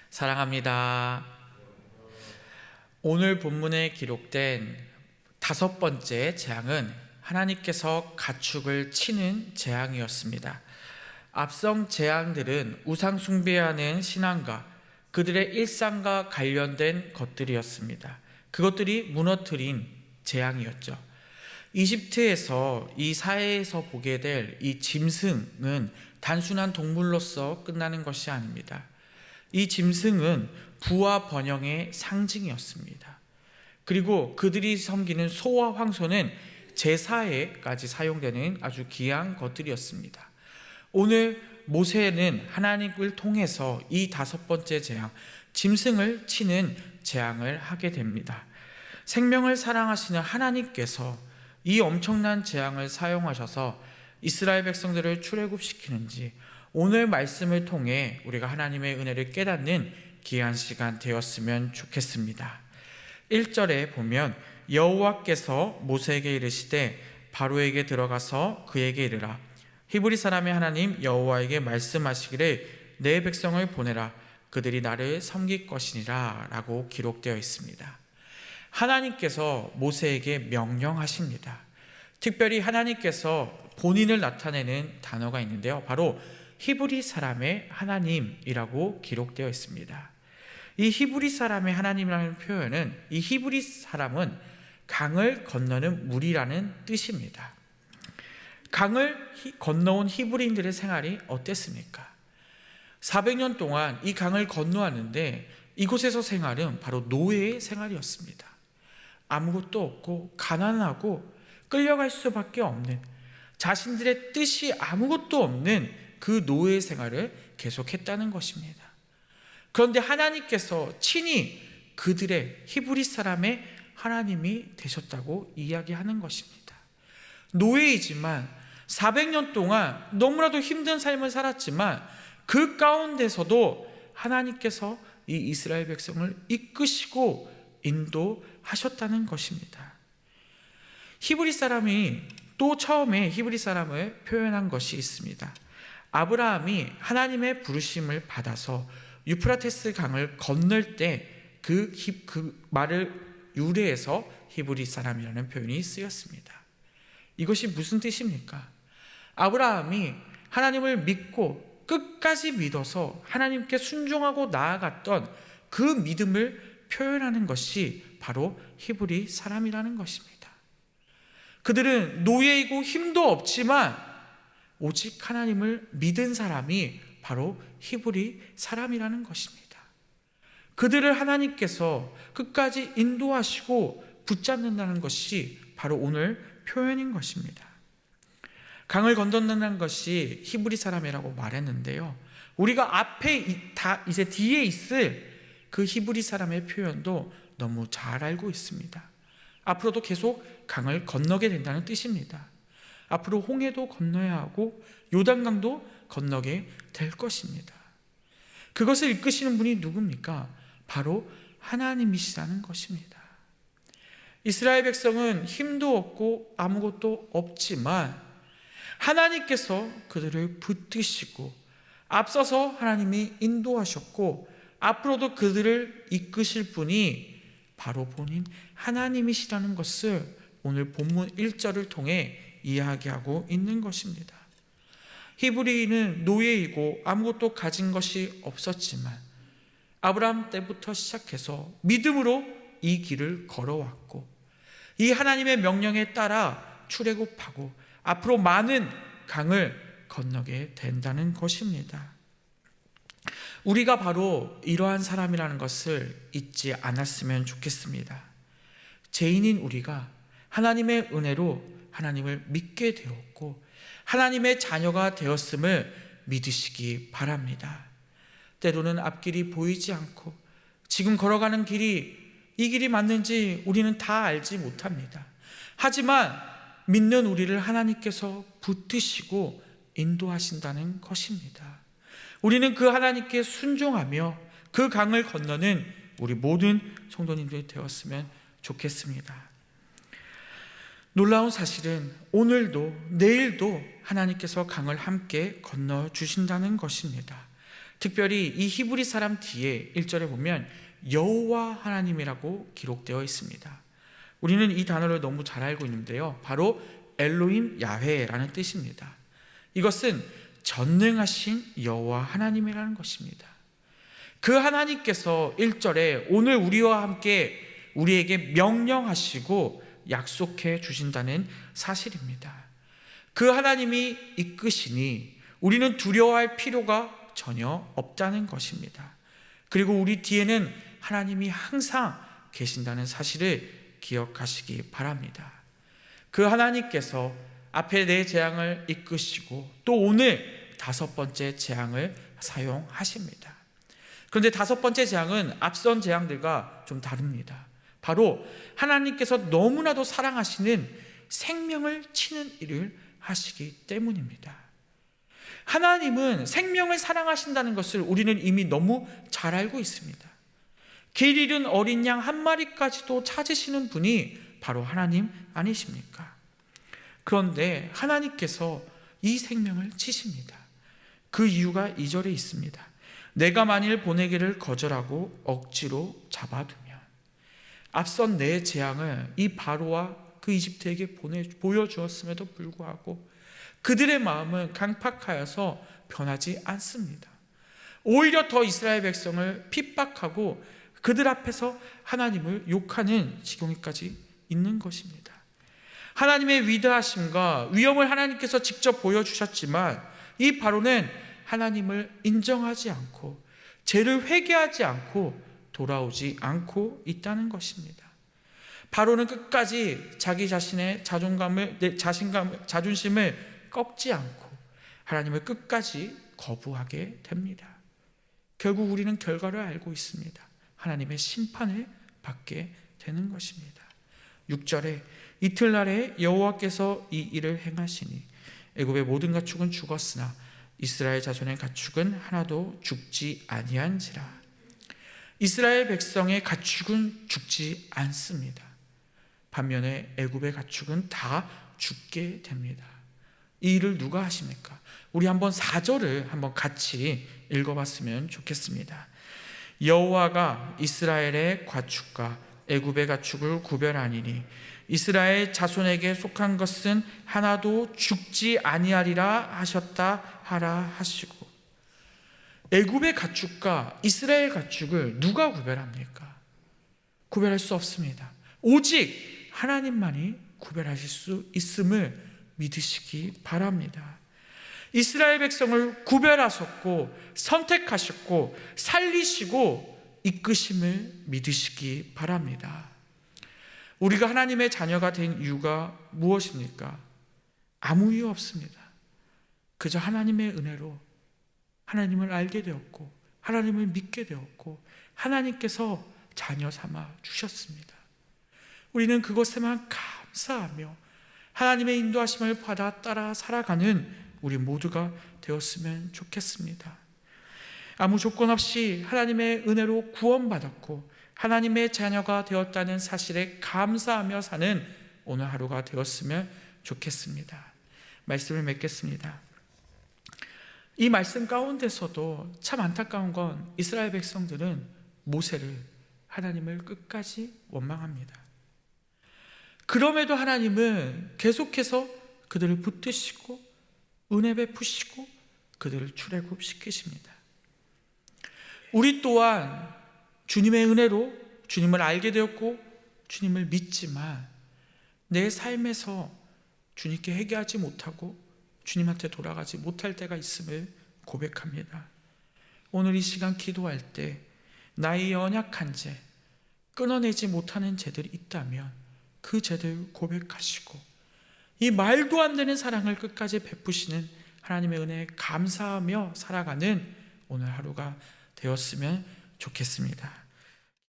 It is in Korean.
사랑합니다. 오늘 본문에 기록된 5번째 재앙은 하나님께서 가축을 치는 재앙이었습니다. 앞선 재앙들은 우상 숭배하는 신앙과 그들의 일상과 관련된 것들이었습니다. 그것들이 무너뜨린 재앙이었죠. 이집트에서 이 사회에서 보게 될 이 짐승은 단순한 동물로서 끝나는 것이 아닙니다. 이 짐승은 부와 번영의 상징이었습니다. 그리고 그들이 섬기는 소와 황소는 제사에까지 사용되는 아주 귀한 것들이었습니다. 오늘 모세는 하나님을 통해서 이 5번째 재앙, 짐승을 치는 재앙을 하게 됩니다. 생명을 사랑하시는 하나님께서 이 엄청난 재앙을 사용하셔서 이스라엘 백성들을 출애굽시키는지 오늘 말씀을 통해 우리가 하나님의 은혜를 깨닫는 귀한 시간 되었으면 좋겠습니다. 1절에 보면 여호와께서 모세에게 이르시되 바로에게 들어가서 그에게 이르라. 히브리 사람의 하나님 여호와에게 말씀하시기를 내 백성을 보내라. 그들이 나를 섬길 것이니라 라고 기록되어 있습니다. 하나님께서 모세에게 명령하십니다. 특별히 하나님께서 본인을 나타내는 단어가 있는데요. 바로 히브리 사람의 하나님이라고 기록되어 있습니다. 이 히브리 사람의 하나님이라는 표현은 이 히브리 사람은 강을 건너는 물이라는 뜻입니다. 강을 건너온 히브리인들의 생활이 어땠습니까? 400년 동안 이 강을 건너왔는데 이곳에서 생활은 바로 노예의 생활이었습니다. 아무것도 없고 가난하고 끌려갈 수밖에 없는, 자신들의 뜻이 아무것도 없는 그 노예 생활을 계속했다는 것입니다. 그런데 하나님께서 친히 그들의 히브리 사람의 하나님이 되셨다고 이야기하는 것입니다. 노예이지만 400년 동안 너무나도 힘든 삶을 살았지만 그 가운데서도 하나님께서 이 이스라엘 백성을 이끄시고 인도하셨다는 것입니다. 히브리 사람이 또 처음에 히브리 사람을 표현한 것이 있습니다. 아브라함이 하나님의 부르심을 받아서 유프라테스 강을 건널 때 그 말을 유래해서 히브리 사람이라는 표현이 쓰였습니다. 이것이 무슨 뜻입니까? 아브라함이 하나님을 믿고 끝까지 믿어서 하나님께 순종하고 나아갔던 그 믿음을 표현하는 것이 바로 히브리 사람이라는 것입니다. 그들은 노예이고 힘도 없지만 오직 하나님을 믿은 사람이 바로 히브리 사람이라는 것입니다. 그들을 하나님께서 끝까지 인도하시고 붙잡는다는 것이 바로 오늘 표현인 것입니다. 강을 건넌다는 것이 히브리 사람이라고 말했는데요. 우리가 앞에 이제 뒤에 있을 그 히브리 사람의 표현도 너무 잘 알고 있습니다. 앞으로도 계속 강을 건너게 된다는 뜻입니다. 앞으로 홍해도 건너야 하고 요단강도 건너게 될 것입니다. 그것을 이끄시는 분이 누굽니까? 바로 하나님이시라는 것입니다. 이스라엘 백성은 힘도 없고 아무것도 없지만 하나님께서 그들을 붙드시고 앞서서 하나님이 인도하셨고 앞으로도 그들을 이끄실 분이 바로 본인 하나님이시라는 것을 오늘 본문 1절을 통해 이야기하고 있는 것입니다. 히브리인은 노예이고 아무것도 가진 것이 없었지만 아브라함 때부터 시작해서 믿음으로 이 길을 걸어왔고 이 하나님의 명령에 따라 출애굽하고 앞으로 많은 강을 건너게 된다는 것입니다. 우리가 바로 이러한 사람이라는 것을 잊지 않았으면 좋겠습니다. 죄인인 우리가 하나님의 은혜로 하나님을 믿게 되었고 하나님의 자녀가 되었음을 믿으시기 바랍니다. 때로는 앞길이 보이지 않고 지금 걸어가는 길이 이 길이 맞는지 우리는 다 알지 못합니다. 하지만 믿는 우리를 하나님께서 붙드시고 인도하신다는 것입니다. 우리는 그 하나님께 순종하며 그 강을 건너는 우리 모든 성도님들이 되었으면 좋겠습니다. 놀라운 사실은 오늘도 내일도 하나님께서 강을 함께 건너주신다는 것입니다. 특별히 이 히브리 사람 뒤에 1절에 보면 여호와 하나님이라고 기록되어 있습니다. 우리는 이 단어를 너무 잘 알고 있는데요, 바로 엘로힘 야훼라는 뜻입니다. 이것은 전능하신 여호와 하나님이라는 것입니다. 그 하나님께서 1절에 오늘 우리와 함께 우리에게 명령하시고 약속해 주신다는 사실입니다. 그 하나님이 이끄시니 우리는 두려워할 필요가 전혀 없다는 것입니다. 그리고 우리 뒤에는 하나님이 항상 계신다는 사실을 기억하시기 바랍니다. 그 하나님께서 앞에 네 재앙을 이끄시고 또 오늘 5번째 재앙을 사용하십니다. 그런데 5번째 재앙은 앞선 재앙들과 좀 다릅니다. 바로 하나님께서 너무나도 사랑하시는 생명을 치는 일을 하시기 때문입니다. 하나님은 생명을 사랑하신다는 것을 우리는 이미 너무 잘 알고 있습니다. 길 잃은 어린 양 한 마리까지도 찾으시는 분이 바로 하나님 아니십니까? 그런데 하나님께서 이 생명을 치십니다. 그 이유가 2절에 있습니다. 내가 만일 보내기를 거절하고 억지로 잡아두면. 앞선 네 재앙을 이 바로와 그 이집트에게 보여주었음에도 불구하고 그들의 마음은 강팍하여서 변하지 않습니다. 오히려 더 이스라엘 백성을 핍박하고 그들 앞에서 하나님을 욕하는 지경에까지 있는 것입니다. 하나님의 위대하심과 위엄을 하나님께서 직접 보여주셨지만 이 바로는 하나님을 인정하지 않고 죄를 회개하지 않고 돌아오지 않고 있다는 것입니다. 바로는 끝까지 자기 자신의 자존심을 꺾지 않고 하나님을 끝까지 거부하게 됩니다. 결국 우리는 결과를 알고 있습니다. 하나님의 심판을 받게 되는 것입니다. 6절에 이틀날에 여호와께서 이 일을 행하시니 애굽의 모든 가축은 죽었으나 이스라엘 자손의 가축은 하나도 죽지 아니한지라. 이스라엘 백성의 가축은 죽지 않습니다. 반면에 애굽의 가축은 다 죽게 됩니다. 이 일을 누가 하십니까? 우리 한번 4절을 한번 같이 읽어봤으면 좋겠습니다. 여호와가 이스라엘의 가축과 애굽의 가축을 구별하니니 이스라엘 자손에게 속한 것은 하나도 죽지 아니하리라 하셨다 하라 하시고. 애굽의 가축과 이스라엘 가축을 누가 구별합니까? 구별할 수 없습니다. 오직 하나님만이 구별하실 수 있음을 믿으시기 바랍니다. 이스라엘 백성을 구별하셨고 선택하셨고 살리시고 이끄심을 믿으시기 바랍니다. 우리가 하나님의 자녀가 된 이유가 무엇입니까? 아무 이유 없습니다. 그저 하나님의 은혜로 하나님을 알게 되었고 하나님을 믿게 되었고 하나님께서 자녀 삼아 주셨습니다. 우리는 그것에만 감사하며 하나님의 인도하심을 받아 따라 살아가는 우리 모두가 되었으면 좋겠습니다. 아무 조건 없이 하나님의 은혜로 구원받았고 하나님의 자녀가 되었다는 사실에 감사하며 사는 오늘 하루가 되었으면 좋겠습니다. 말씀을 맺겠습니다. 이 말씀 가운데서도 참 안타까운 건 이스라엘 백성들은 모세를, 하나님을 끝까지 원망합니다. 그럼에도 하나님은 계속해서 그들을 붙드시고 은혜 베푸시고 그들을 출애굽시키십니다. 우리 또한 주님의 은혜로 주님을 알게 되었고 주님을 믿지만 내 삶에서 주님께 회개하지 못하고 주님한테 돌아가지 못할 때가 있음을 고백합니다. 오늘 이 시간 기도할 때 나의 연약한 죄, 끊어내지 못하는 죄들이 있다면 그 죄들 고백하시고 이 말도 안 되는 사랑을 끝까지 베푸시는 하나님의 은혜에 감사하며 살아가는 오늘 하루가 되었으면 좋겠습니다.